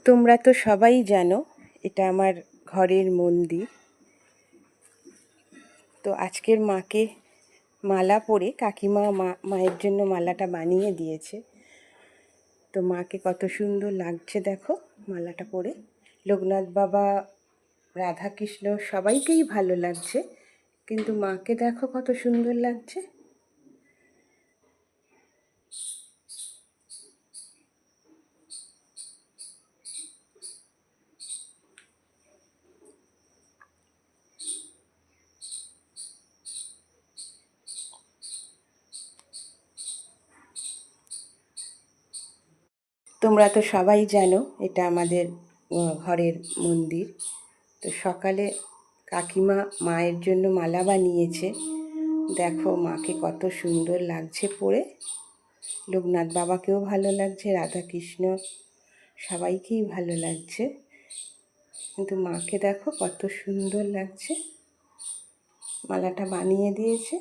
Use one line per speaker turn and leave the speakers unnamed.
তোমরা তো সবাই জানো এটা আমার ঘরের মন্দির। তো আজকের মাকে মালা পরে কাকিমা মায়ের জন্য মালাটা বানিয়ে দিয়েছে। তো মাকে কত সুন্দর লাগছে দেখো মালাটা পরে। লোকনাথ বাবা, রাধাকৃষ্ণ সবাইকেই ভালো লাগছে, কিন্তু মাকে দেখো কত সুন্দর লাগছে। তোমরা তো সবাই জানো এটা আমাদের ঘরের মন্দির। তো সকালে কাকিমা মায়ের জন্য মালা বানিয়েছে, দেখো মাকে কত সুন্দর লাগছে পরে। লোকনাথ বাবাকেও ভালো লাগছে, রাধাকৃষ্ণ সবাইকেই ভালো লাগছে, কিন্তু মাকে দেখো কত সুন্দর লাগছে। মালাটা বানিয়ে দিয়েছে।